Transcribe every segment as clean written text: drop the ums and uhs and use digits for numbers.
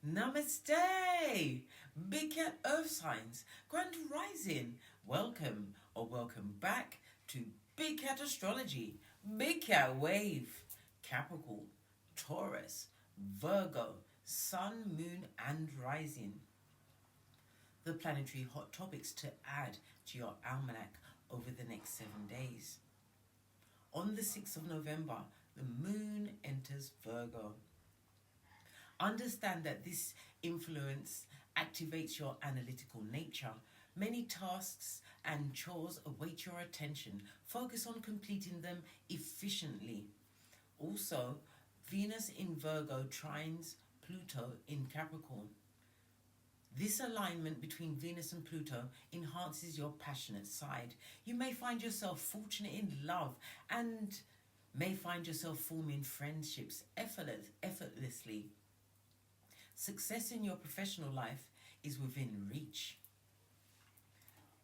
Namaste! Big Cat Earth Signs, Grand Rising. Welcome or welcome back to Big Cat Astrology, Big Cat Wave, Capricorn, Taurus, Virgo, Sun, Moon and Rising. The planetary hot topics to add to your almanac over the next 7 days. On the 6th of November, the moon enters Virgo. Understand that this influence activates your analytical nature. Many tasks and chores await your attention. Focus on completing them efficiently. Also, Venus in Virgo trines Pluto in Capricorn. This alignment between Venus and Pluto enhances your passionate side. You may find yourself fortunate in love and may find yourself forming friendships effortlessly. Success in your professional life is within reach.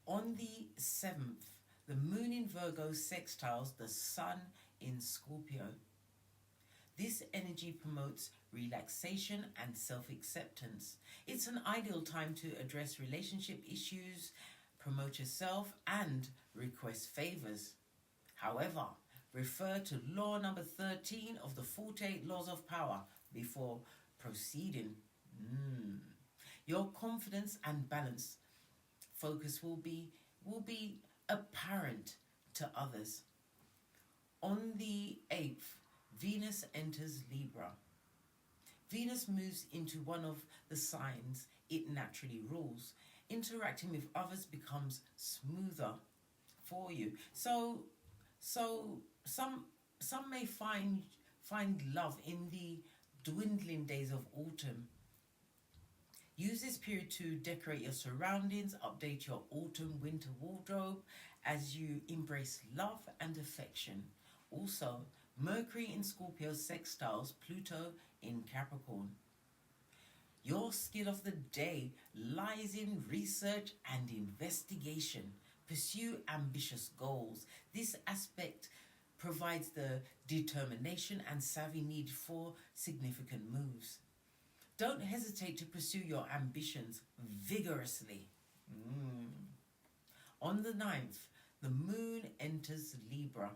On the 7th, the moon in Virgo sextiles the sun in Scorpio. This energy promotes relaxation and self-acceptance. It's an ideal time to address relationship issues, promote yourself, and request favors. However, refer to law number 13 of the 48 laws of power before proceeding. Your confidence and balance focus will be apparent to others. On the 8th, Venus enters Libra. Venus moves into one of the signs it naturally rules. Interacting with others becomes smoother for you. So some may find love in the dwindling days of autumn. Use this period to decorate your surroundings, update your autumn-winter wardrobe as you embrace love and affection. Also, Mercury in Scorpio sextiles Pluto in Capricorn. Your skill of the day lies in research and investigation. Pursue ambitious goals. This aspect provides the determination and savvy need for significant moves. Don't hesitate to pursue your ambitions vigorously. On the 9th, the moon enters Libra.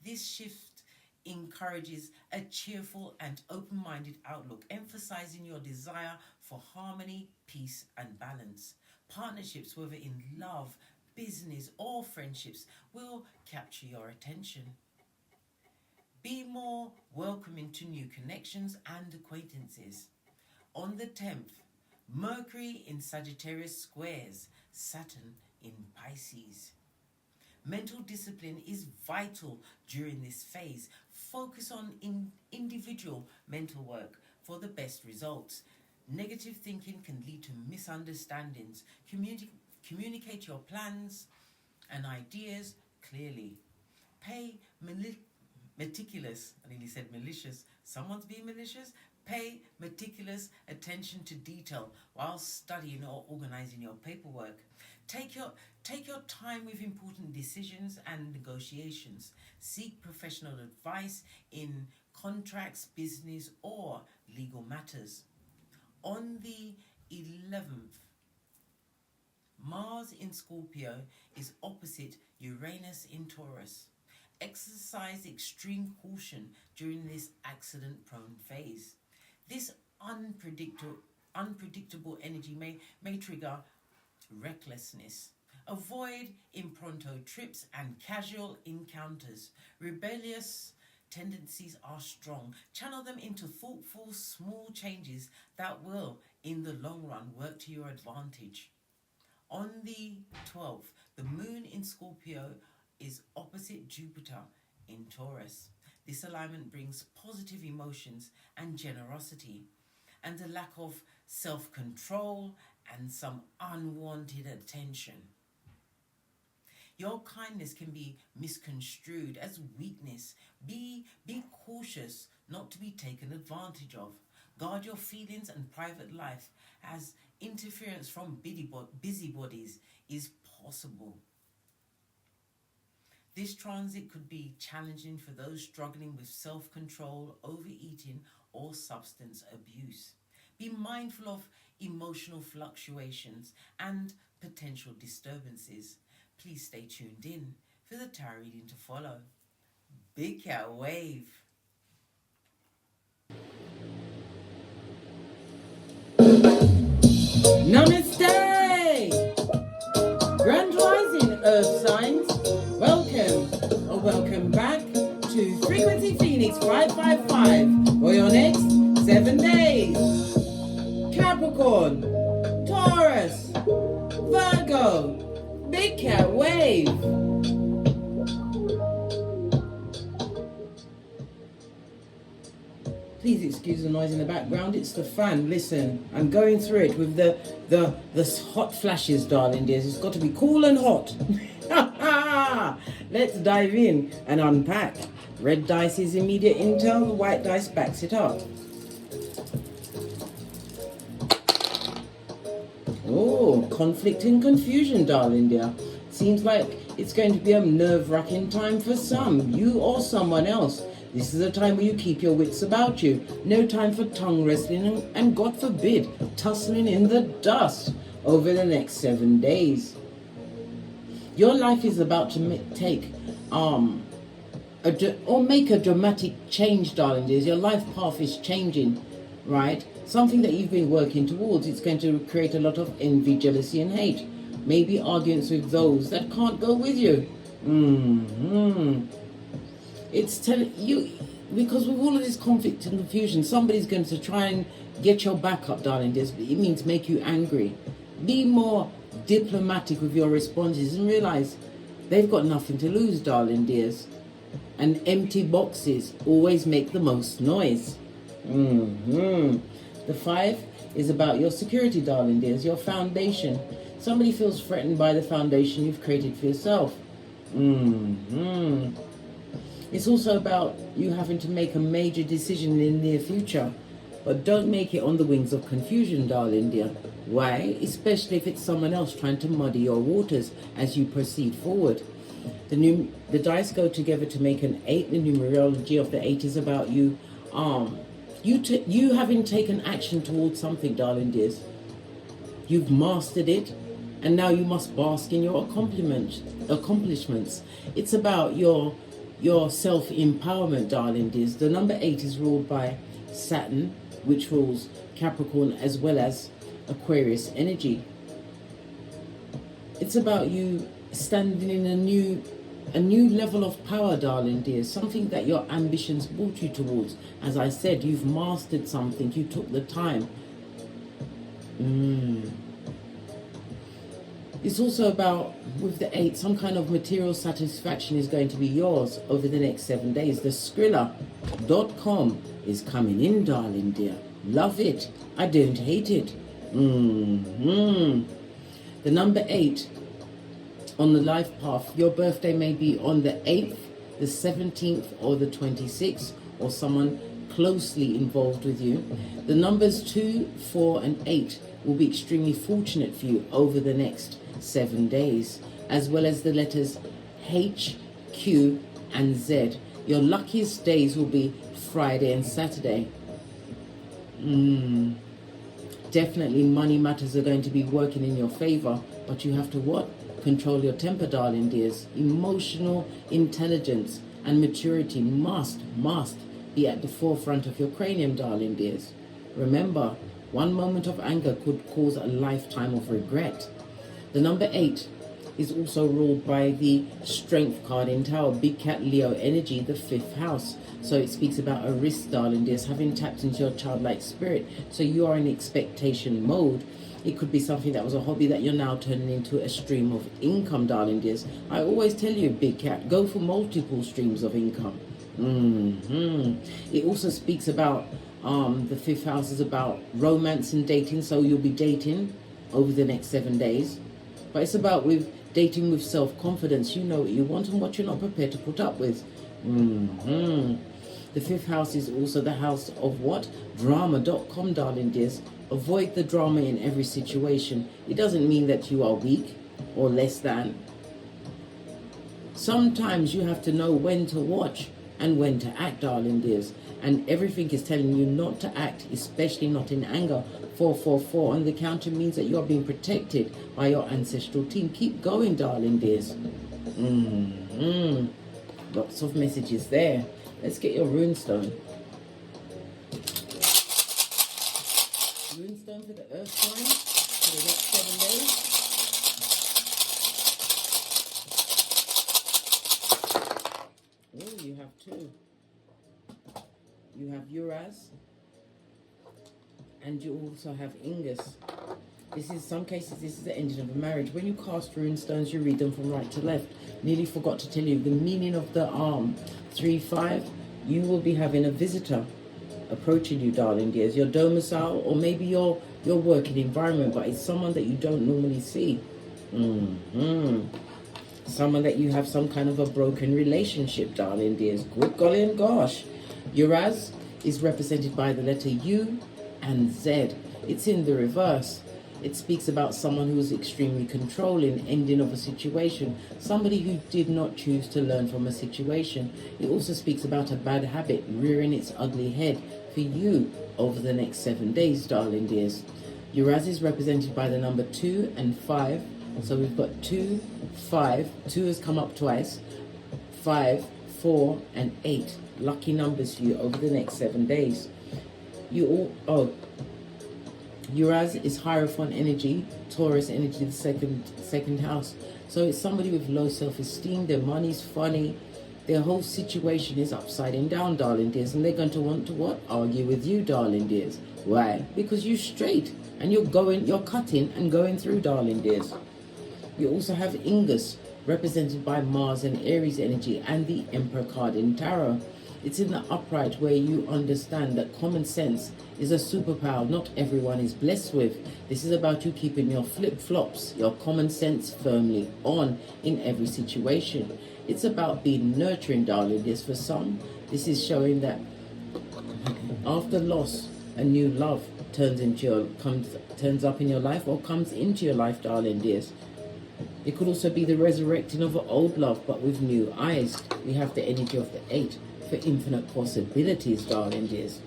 This shift encourages a cheerful and open-minded outlook, emphasizing your desire for harmony, peace, and balance. Partnerships, whether in love, business, or friendships, will capture your attention. Be more welcoming to new connections and acquaintances. On the 10th, Mercury in Sagittarius squares Saturn in Pisces. Mental discipline is vital during this phase. Focus on individual mental work for the best results. Negative thinking can lead to misunderstandings. Communicate your plans and ideas clearly. Pay meticulous, I nearly said malicious, someone's being malicious? Pay meticulous attention to detail while studying or organizing your paperwork. Take your time with important decisions and negotiations. Seek professional advice in contracts, business, or legal matters. On the 11th, Mars in Scorpio is opposite Uranus in Taurus. Exercise extreme caution during this accident-prone phase. This unpredictable energy may trigger recklessness. Avoid impromptu trips and casual encounters. Rebellious tendencies are strong. Channel them into thoughtful, small changes that will, in the long run, work to your advantage. On the 12th, the moon in Scorpio is opposite Jupiter in Taurus. This alignment brings positive emotions and generosity, and a lack of self-control and some unwanted attention. Your kindness can be misconstrued as weakness. Be cautious not to be taken advantage of. Guard your feelings and private life, as interference from busybodies is possible. This transit could be challenging for those struggling with self-control, overeating, or substance abuse. Be mindful of emotional fluctuations and potential disturbances. Please stay tuned in for the tarot reading to follow. Big Cat Wave. Namaste! Grand Rising, Earth Signs. Welcome back to Frequency Phoenix 555 for your next 7 days. Capricorn, Taurus, Virgo, Big Cat Wave. Please excuse the noise in the background. It's the fan. Listen, I'm going through it with the hot flashes, darling dears. It's got to be cool and hot. Let's dive in and unpack. Red dice is immediate intel. The white dice backs it up. Oh, conflict and confusion, darling dear. Seems like it's going to be a nerve-wracking time for some, you or someone else. This is a time where you keep your wits about you. No time for tongue wrestling and, God forbid, tussling in the dust over the next 7 days. Your life is about to make a dramatic change, darling dears. Your life path is changing, right? Something that you've been working towards. It's going to create a lot of envy, jealousy, and hate. Maybe arguments with those that can't go with you. It's telling you, because with all of this conflict and confusion, somebody's going to try and get your back up, darling dears. It means make you angry. Be more diplomatic with your responses and realize they've got nothing to lose, darling dears. And empty boxes always make the most noise. The 5 is about your security, darling dears, your foundation. Somebody feels threatened by the foundation you've created for yourself. It's also about you having to make a major decision in the near future. But don't make it on the wings of confusion, darling dear. Why? Especially if it's someone else trying to muddy your waters as you proceed forward. The dice go together to make an 8. The numerology of the 8 is about you having taken action towards something, darling dears. You've mastered it, and now you must bask in your accomplishments. It's about your self-empowerment, darling dears. The number 8 is ruled by Saturn, which rules Capricorn as well as Aquarius energy. It's about you standing in a new level of power, darling dear. Something that your ambitions brought you towards. As I said, you've mastered something. You took the time. It's also about, with the 8, some kind of material satisfaction is going to be yours over the next 7 days. The Skrilla.com is coming in, darling dear. Love it. I don't hate it. The number 8 on the life path, your birthday may be on the 8th, the 17th, or the 26th, or someone closely involved with you. The numbers 2, 4, and 8 will be extremely fortunate for you over the next 7 days, as well as the letters H, Q, and Z. Your luckiest days will be Friday and Saturday. Definitely money matters are going to be working in your favor, but you have to what? Control your temper, darling dears. Emotional intelligence and maturity must be at the forefront of your cranium, darling dears. Remember, one moment of anger could cause a lifetime of regret. The number 8 is also ruled by the Strength card in Tower, Big Cat Leo energy, the 5th house. So it speaks about a risk, darling dears, having tapped into your childlike spirit. So you are in expectation mode. It could be something that was a hobby that you're now turning into a stream of income, darling dears. I always tell you, Big Cat, go for multiple streams of income. It also speaks about the 5th house is about romance and dating. So you'll be dating over the next 7 days. But it's about dating with self-confidence. You know what you want and what you're not prepared to put up with. The 5th house is also the house of what? Drama.com, darling dears. Avoid the drama in every situation. It doesn't mean that you are weak or less than. Sometimes you have to know when to watch and when to act, darling dears. And everything is telling you not to act, especially not in anger. 444 on the counter means that you are being protected by your ancestral team. Keep going, darling dears. Lots of messages there. Let's get your runestone. Runestone for the earth sign for the next 7 days. Oh, you have two. You have Uras, and you also have Ingus. This is, some cases, this is the ending of a marriage. When you cast runestones, you read them from right to left. Nearly forgot to tell you the meaning of the 3-5. You will be having a visitor approaching you, darling dears. Your domicile, or maybe your working environment, but it's someone that you don't normally see. Someone that you have some kind of a broken relationship, darling dears. Good golly and gosh. Uras is represented by the letter U and Z. It's in the reverse. It speaks about someone who is extremely controlling, ending of a situation, somebody who did not choose to learn from a situation. It also speaks about a bad habit rearing its ugly head for you over the next 7 days, darling dears. Uras is represented by the number 2 and 5. So we've got 2, 5. 2 has come up twice. 5, 4, and 8. Lucky numbers for you over the next 7 days. Uras is Hierophant energy, Taurus energy, the second house. So it's somebody with low self-esteem. Their money's funny. Their whole situation is upside down, darling dears. And they're going to want to what? Argue with you, darling dears. Why? Because you're straight and you're cutting and going through, darling dears. You also have Ingus, represented by Mars and Aries energy, and the Emperor card in Tarot. It's in the upright, where you understand that common sense is a superpower not everyone is blessed with. This is about you keeping your flip-flops, your common sense firmly on in every situation. It's about being nurturing, darling. Yes, for some, this is showing that after loss, a new love turns up in your life, or comes into your life, darling dears. It could also be the resurrecting of an old love, but with new eyes. We have the energy of the 8 for infinite possibilities, darling dears.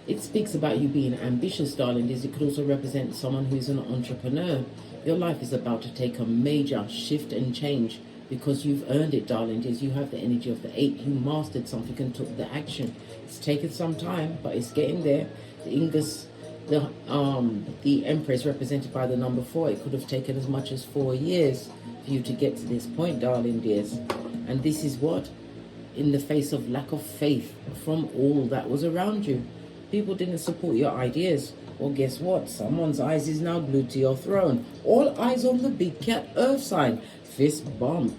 It speaks about you being ambitious, darling dears. It could also represent someone who's an entrepreneur. Your life is about to take a major shift and change because you've earned it, darling dears. You have the energy of the 8. You mastered something and took the action. It's taken some time, but it's getting there. The Ingus, the Emperor is represented by the number 4. It could have taken as much as 4 years for you to get to this point, darling dears. And this is what? In the face of lack of faith from all that was around you. People didn't support your ideas. Well, guess what? Someone's eyes is now glued to your throne. All eyes on the big cat earth sign. Fist bump.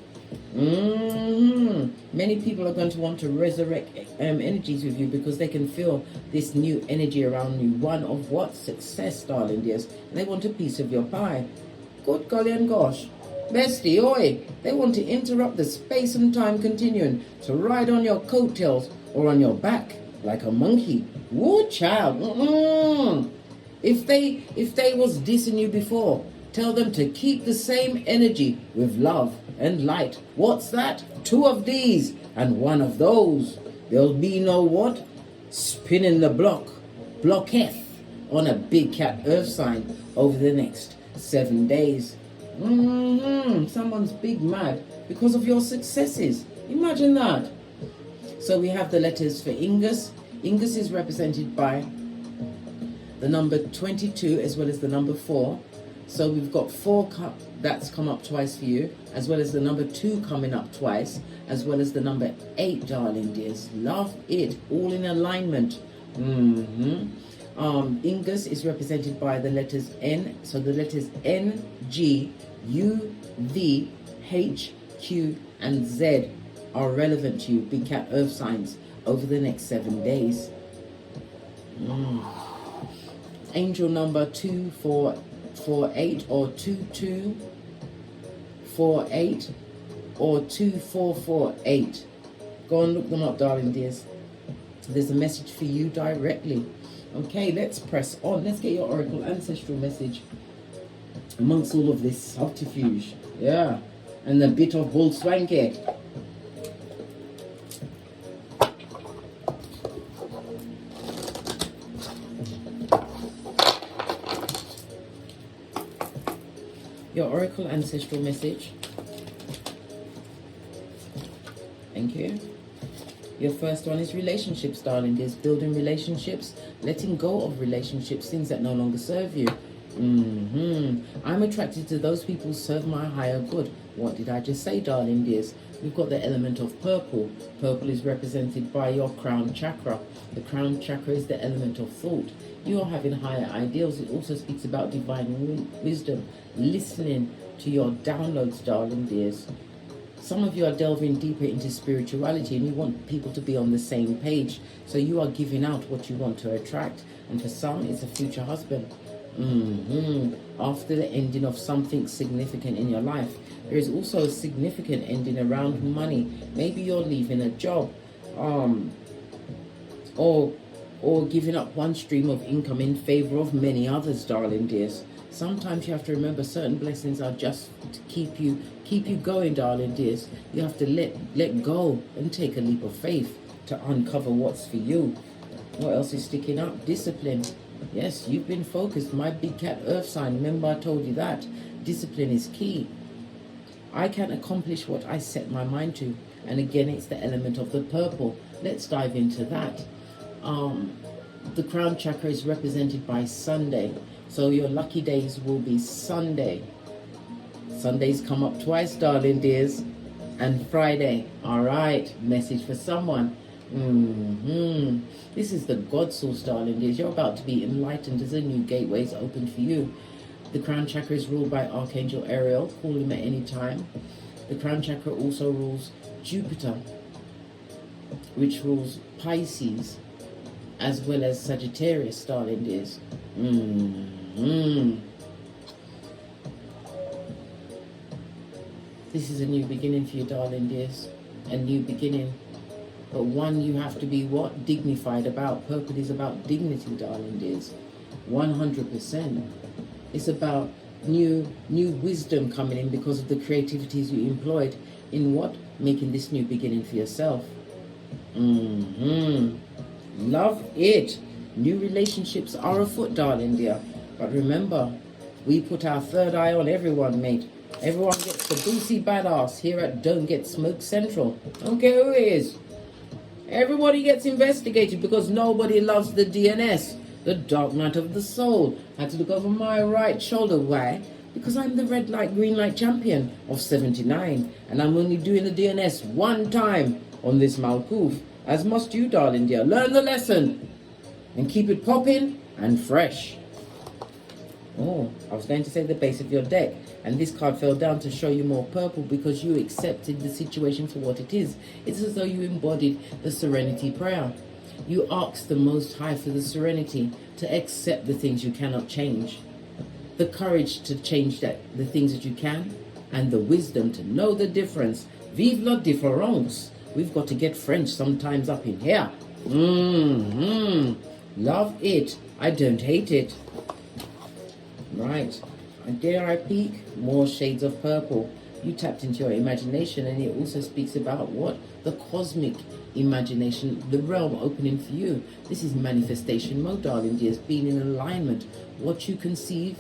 Many people are going to want to resurrect energies with you because they can feel this new energy around you. One of what? Success, darling dears. And they want a piece of your pie. Good golly and gosh. Bestie, oi. They want to interrupt the space and time continuum to ride on your coattails or on your back like a monkey. Woo, child. If they was dissing you before, tell them to keep the same energy with love and light. What's that? 2 of these and 1 of those. There'll be no what? Spinning the blocketh on a big cat earth sign over the next 7 days. Someone's big mad because of your successes. Imagine that. So we have the letters for Ingus. Ingus is represented by the number 22 as well as the number 4. So we've got 4 that's come up twice for you, as well as the number 2 coming up twice, as well as the number 8, darling dears. Love it. All in alignment. Ingus is represented by the letters N. So the letters N, G, U, V, H, Q, and Z are relevant to you, big cat earth signs, over the next 7 days. Angel number 2448 or 2248 or 2448. Go and look them up, darling dears. There's a message for you directly. Okay, let's press on. Let's get your oracle ancestral message amongst all of this subterfuge. Yeah. and a bit of bull swanky. Your oracle ancestral message. Thank you. Your first one is relationships, darling. There's building relationships, letting go of relationships, things that no longer serve you. I'm attracted to those people who serve my higher good. What did I just say, darling dears? We've got the element of purple. Purple is represented by your crown chakra. The crown chakra is the element of thought. You are having higher ideals. It also speaks about divine wisdom, listening to your downloads, darling dears. Some of you are delving deeper into spirituality and you want people to be on the same page. So you are giving out what you want to attract. And for some, it's a future husband. After the ending of something significant in your life, there is also a significant ending around money. Maybe you're leaving a job, or giving up one stream of income in favor of many others, darling dears. Sometimes you have to remember certain blessings are just to keep you going, darling dears. You have to let go and take a leap of faith to uncover what's for you. What else is sticking up? Discipline. Yes, you've been focused. My big cat earth sign. Remember I told you that. Discipline is key. I can accomplish what I set my mind to. And again, it's the element of the purple. Let's dive into that. The crown chakra is represented by Sunday. So your lucky days will be Sunday. Sundays come up twice, darling dears. And Friday. All right. Message for someone. This is the God source, darling dears. You're about to be enlightened as a new gateway is open for you. The crown chakra is ruled by Archangel Ariel. Call him at any time. The crown chakra also rules Jupiter, which rules Pisces, as well as Sagittarius, darling dears. This is a new beginning for you, darling dears. A new beginning. But one you have to be what? Dignified about. Purple is about dignity, darling dears. 100%. It's about new wisdom coming in because of the creativities you employed in what? Making this new beginning for yourself. Love it. New relationships are afoot, darling dear. But remember, we put our third eye on everyone, mate. Everyone gets the boozy badass here at Don't Get Smoked Central. Don't care who it is. Everybody gets investigated because nobody loves the DNS, the dark night of the soul. I had to look over my right shoulder. Why? Because I'm the red light, green light champion of 79. And I'm only doing the DNS one time on this Malkuf. As must you, darling dear. Learn the lesson and keep it popping and fresh. Oh, I was going to say the base of your deck. And this card fell down to show you more purple because you accepted the situation for what it is. It's as though you embodied the serenity prayer. You asked the Most High for the serenity to accept the things you cannot change. The courage to change the things that you can. And the wisdom to know the difference. Vive la différence. We've got to get French sometimes up in here. Love it. I don't hate it. Right. And dare I peek? More shades of purple. You tapped into your imagination, and it also speaks about what? The cosmic imagination, the realm opening for you. This is manifestation mode, darling dears, being in alignment. What you conceive,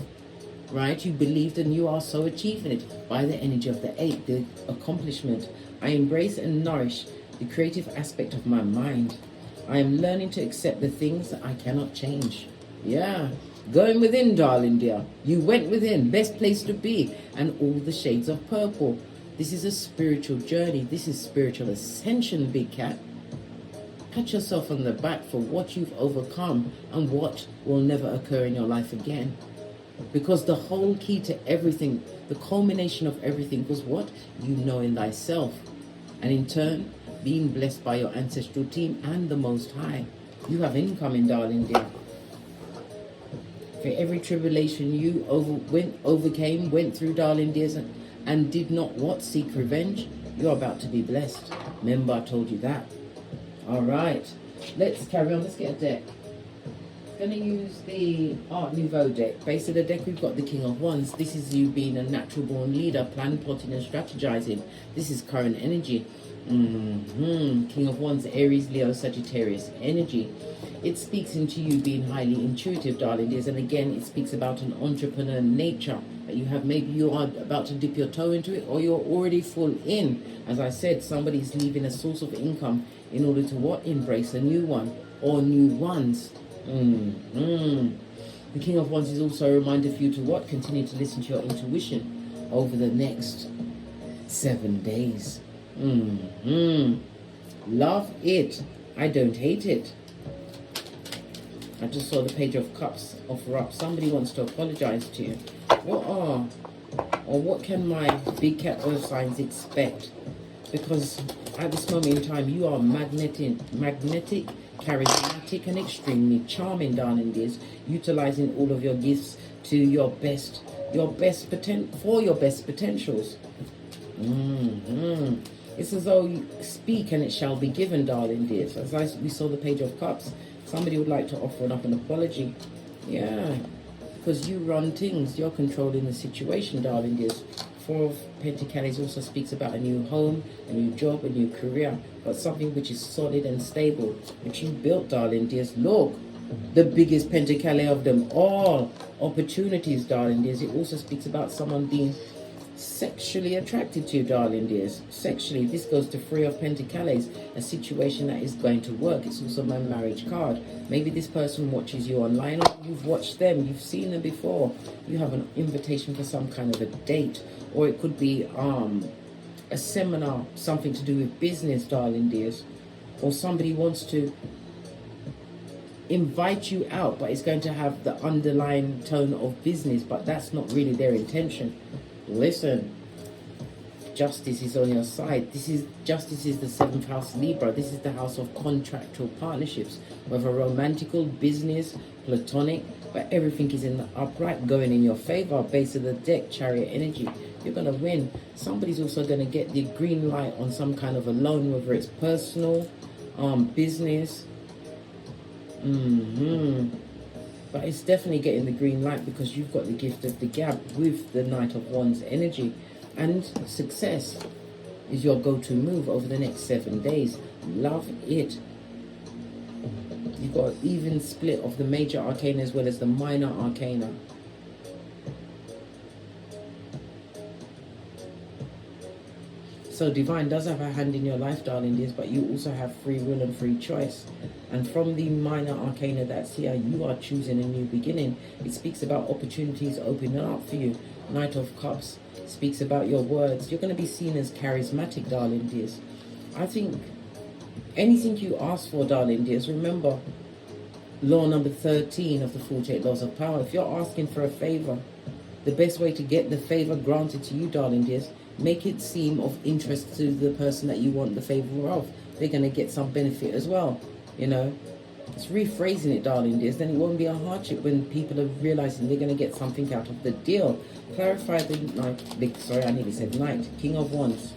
right? You believed and you are so achieving it by the energy of the 8, the accomplishment. I embrace and nourish the creative aspect of my mind. I am learning to accept the things that I cannot change. Yeah. Going within, darling dear. You went within. Best place to be. And all the shades of purple. This is a spiritual journey. This is spiritual ascension, big cat. Pat yourself on the back for what you've overcome and what will never occur in your life again. Because the whole key to everything, the culmination of everything was what? You knowing thyself. And in turn, being blessed by your ancestral team and the Most High. You have incoming, darling dear. For every tribulation you overcame, went through, darling dears, and did not what? Seek revenge, you're about to be blessed. Remember, I told you that. All right. Let's carry on. Let's get a deck. Going to use the Art Nouveau deck. Base of the deck, we've got the King of Wands. This is you being a natural born leader, plan, plotting and strategizing. This is current energy. King of Wands, Aries, Leo, Sagittarius energy. It speaks into you being highly intuitive, darling dears. And again, it speaks about an entrepreneur nature that you have. Maybe you are about to dip your toe into it, or you're already full in. As I said, somebody's leaving a source of income in order to what? Embrace a new one or new ones. The King of Wands is also a reminder for you to what? Continue to listen to your intuition over the next 7 days. Love it. I don't hate it. I just saw the Page of Cups offer up. Somebody wants to apologize to you. What can my big cat earth signs expect? Because at this moment in time, you are magnetic, charismatic and extremely charming, darling dears, utilizing all of your gifts to your best potentials. It's as though you speak and it shall be given, darling dears. We saw the Page of Cups, somebody would like to offer up an apology. Yeah, because you run things, you're controlling the situation, darling dears. Four of Pentacles also speaks about a new home, a new job, a new career, but something which is solid and stable, which you built, darling dears. Look, the biggest Pentacle of them all, opportunities, darling dears. It also speaks about someone being sexually attracted to you, darling dears. Sexually, this goes to Three of Pentacles, a situation that is going to work. It's also my marriage card. Maybe this person watches you online, or you've watched them, you've seen them before. You have an invitation for some kind of a date, or it could be a seminar, something to do with business, darling dears. Or somebody wants to invite you out, but it's going to have the underlying tone of business, but that's not really their intention. Listen, justice is on your side. Justice is the 7th house, Libra. This is the house of contractual partnerships, whether romantical, business, platonic, but everything is in the upright, going in your favor. Base of the deck, Chariot energy. You're going to win. Somebody's also going to get the green light on some kind of a loan, whether it's personal, business. But it's definitely getting the green light because you've got the gift of the gab with the Knight of Wands energy. And success is your go-to move over the next 7 days. Love it. You've got an even split of the major arcana as well as the minor arcana. So Divine does have a hand in your life, darling dears, but you also have free will and free choice. And from the minor arcana that's here, you are choosing a new beginning. It speaks about opportunities opening up for you. Knight of Cups speaks about your words. You're going to be seen as charismatic, darling dears. I think anything you ask for, darling dears, remember law number 13 of the 48 laws of power. If you're asking for a favor, the best way to get the favor granted to you, darling dears, make it seem of interest to the person that you want the favor of. They're going to get some benefit as well, you know. It's rephrasing it, darling dears. Then it won't be a hardship when people are realizing they're going to get something out of the deal. Clarify the Knight. Sorry, I nearly said Knight. King of Wands.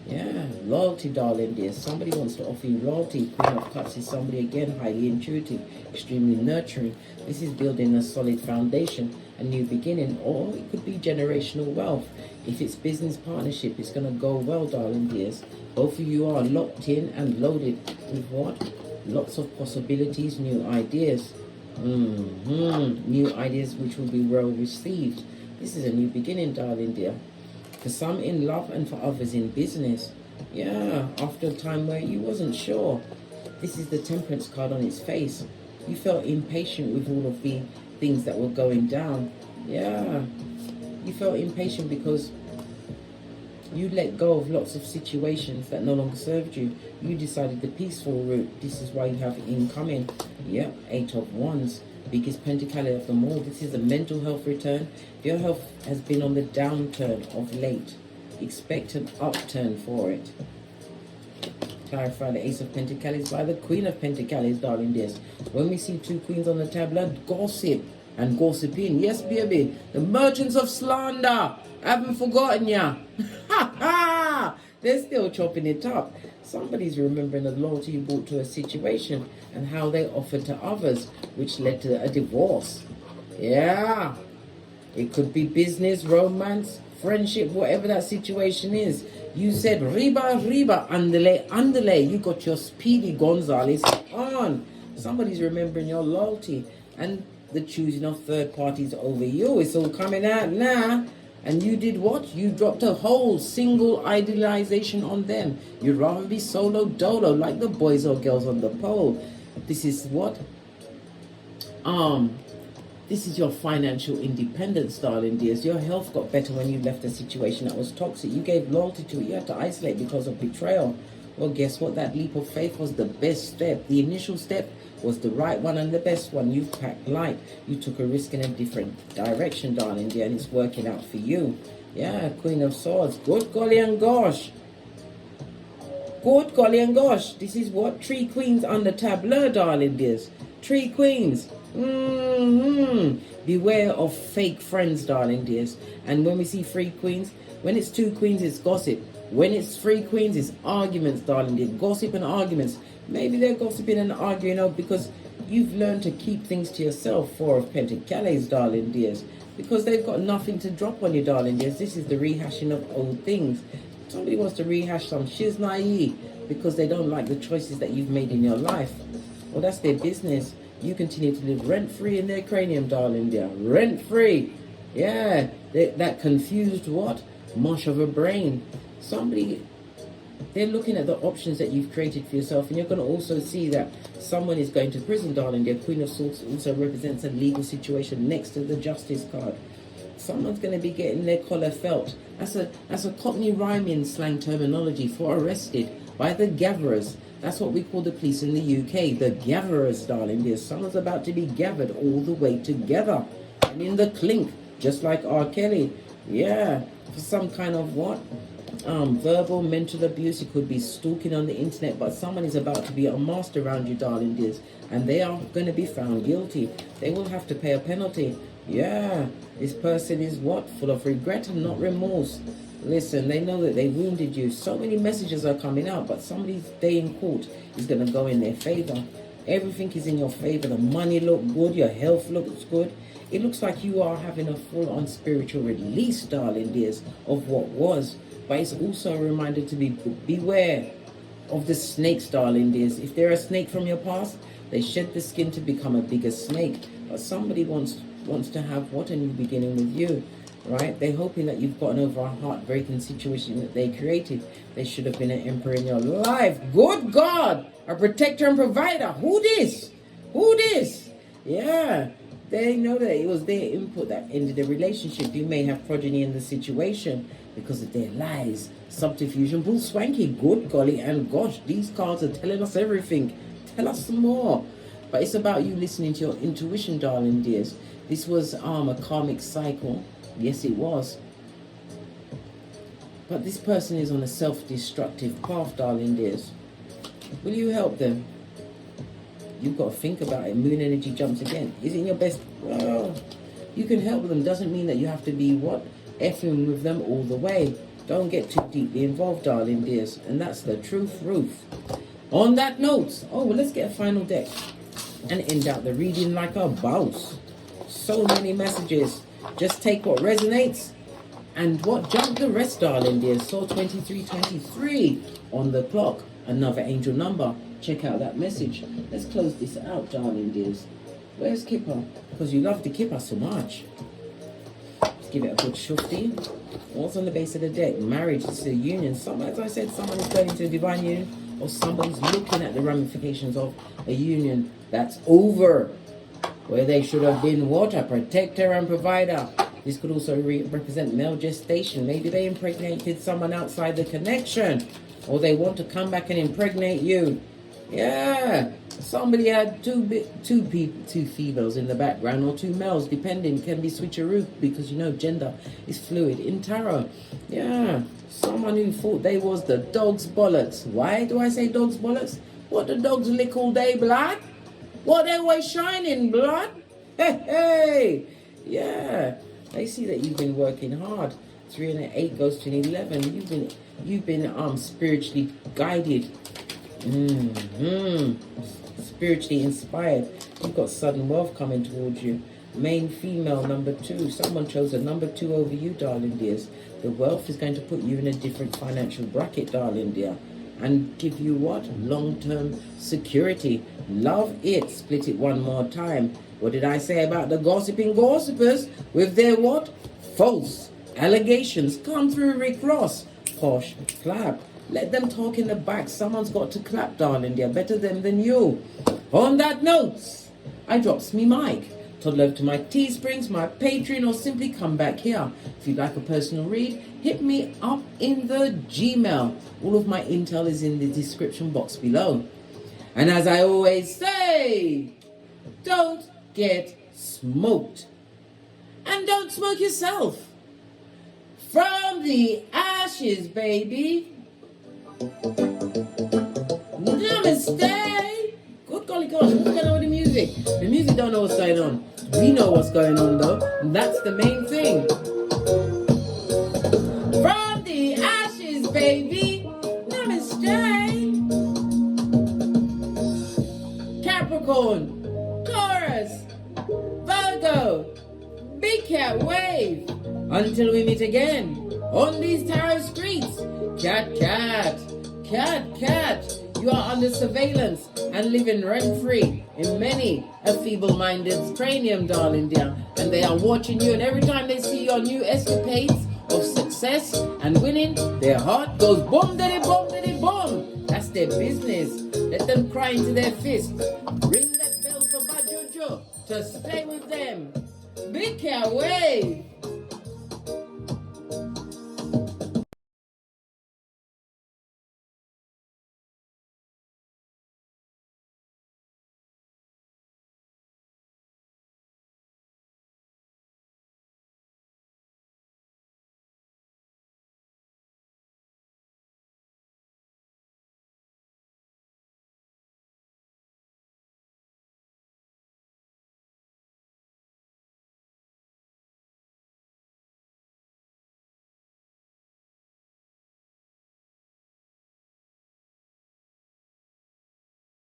Yeah, loyalty, darling dears. Somebody wants to offer you loyalty. Queen of Cups is somebody, again, highly intuitive, extremely nurturing. This is building a solid foundation, a new beginning, or it could be generational wealth. If it's business partnership, it's going to go well, darling dears. Both of you are locked in and loaded with what? Lots of possibilities, new ideas. New ideas which will be well received. This is a new beginning, darling dear. For some in love and for others in business. Yeah, after a time where you wasn't sure. This is the Temperance card on its face. You felt impatient with all of the things that were going down. Yeah, you felt impatient because you let go of lots of situations that no longer served you. You decided the peaceful route. This is why you have incoming. Yeah, 8 of Wands. Biggest pentacle of them all. This is a mental health return. Your health has been on the downturn of late. Expect an upturn for it. Clarify the Ace of Pentacles by the Queen of Pentacles, darling dears. When we see two queens on the tableau, gossip and gossiping. Yes, baby. The merchants of slander. I haven't forgotten ya. They're still chopping it up. Somebody's remembering the loyalty you brought to a situation and how they offered to others, which led to a divorce. Yeah. It could be business, romance, friendship, whatever that situation is. You said, Riba, Riba, andale, andale. You got your Speedy Gonzales on. Somebody's remembering your loyalty and the choosing of third parties over you. It's all coming out now. And you did what? You dropped a whole single idealization on them. You'd rather be solo dolo like the boys or girls on the pole. This is what? This is your financial independence, darling dears. Your health got better when you left a situation that was toxic. You gave loyalty to it. You had to isolate because of betrayal. Well, guess what? That leap of faith was the best step. The initial step was the right one and the best one. You've packed light. You took a risk in a different direction, darling dear, and it's working out for you. Yeah, Queen of Swords. Good golly and gosh. Good golly and gosh. This is what? 3 queens on the tableau, darling dears. 3 queens. Beware of fake friends, darling dears. And when we see 3 queens, when it's 2 queens, it's gossip. When it's 3 queens, it's arguments, darling dear. Gossip and arguments. Maybe they're gossiping and arguing because you've learned to keep things to yourself. 4 of Pentacles, darling dears. Because they've got nothing to drop on you, darling dears. This is the rehashing of old things. Somebody wants to rehash some shiznai because they don't like the choices that you've made in your life. Well, that's their business. You continue to live rent-free in their cranium, darling dear. Rent-free. Yeah. That confused what? Mush of a brain. Somebody, they're looking at the options that you've created for yourself, and you're going to also see that someone is going to prison, darling dear. Queen of Swords also represents a legal situation next to the Justice card. Someone's going to be getting their collar felt. That's a Cockney rhyming slang terminology for arrested by the gatherers. That's what we call the police in the UK, the gatherers, darling dear. Someone's about to be gathered all the way together and in the clink, just like R. Kelly. Yeah, for some kind of what? Verbal, mental abuse. It could be stalking on the internet, but someone is about to be unmasked around you, darling dears, and they are going to be found guilty. They will have to pay a penalty. Yeah, this person is what? Full of regret and not remorse. Listen, they know that they wounded you. So many messages are coming out, but somebody's day in court is going to go in their favor. Everything is in your favor. The money looks good. Your health looks good. It looks like you are having a full-on spiritual release, darling dears, of what was. But it's also a reminder to beware of the snakes, darling dears. If they're a snake from your past, they shed the skin to become a bigger snake. But somebody wants to have what? A new beginning with you. Right? They're hoping that you've gotten over a heartbreaking situation that they created. They should have been an emperor in your life. Good God! A protector and provider. Who this? Who this? Yeah. They know that it was their input that ended the relationship. You may have progeny in the situation because of their lies, subterfuge, bull swanky. Good golly and gosh, these cards are telling us everything. Tell us some more. But it's about you listening to your intuition, darling dears. This was a karmic cycle. Yes, it was. But this person is on a self-destructive path, darling dears. Will you help them? You've got to think about it. Moon energy jumps again. Is it in your best? Well, you can help them. Doesn't mean that you have to be what? Effing with them all the way. Don't get too deeply involved, darling dears. And that's the truth, Ruth. On that note, let's get a final deck and end out the reading like a boss. So many messages. Just take what resonates and what jump the rest, darling dears. So 2323 on the clock. Another angel number. Check out that message. Let's close this out, darling dears. Where's Kipper? Because you love the Kipper so much. Let's give it a good shufti. What's on the base of the deck? Marriage is a union. As I said, someone is going into a divine union, or somebody's looking at the ramifications of a union that's over. Where they should have been what? A protector and provider. This could also represent male gestation. Maybe they impregnated someone outside the connection. Or they want to come back and impregnate you. Yeah. Somebody had two females in the background, or 2 males, depending. Can be switcheroo because gender is fluid in tarot. Yeah. Someone who thought they was the dog's bollocks. Why do I say dog's bollocks? What the dogs lick all day, blood? What, they always shining, blood? Hey, yeah. They see that you've been working hard. 3 and an 8 goes to an 11. You've been spiritually guided. Spiritually inspired. You've got sudden wealth coming towards you. Main female, number 2. Someone chose a number 2 over you, darling dears. The wealth is going to put you in a different financial bracket, darling dear, and give you what? Long-term security. Love it. Split it one more time. What did I say about the gossiping gossipers with their what? False allegations. Come through, Rick Ross. Posh, clap. Let them talk in the back. Someone's got to clap, darling dear. Better them than you. On that note, I drops me mic. Toddle over to my Teesprings, my Patreon, or simply come back here. If you'd like a personal read, hit me up in the Gmail. All of my intel is in the description box below. And as I always say, don't get smoked. And don't smoke yourself. From the ashes, baby. Namaste. Good golly gosh, what's going on with the music? The music don't know what's going on. We know what's going on though. And that's the main thing. From the ashes, baby. Namaste. Capricorn, Taurus, Virgo, Big Cat Wave. Until we meet again on these tarot streets. Cat, cat, cat, cat. You are under surveillance and living rent-free in many a feeble-minded cranium, darling dear. And they are watching you, and every time they see your new escapades of success and winning, their heart goes boom, daddy, boom, daddy, boom. That's their business. Let them cry into their fists. Ring that bell for Bajojo to stay with them. Big Cat Wave.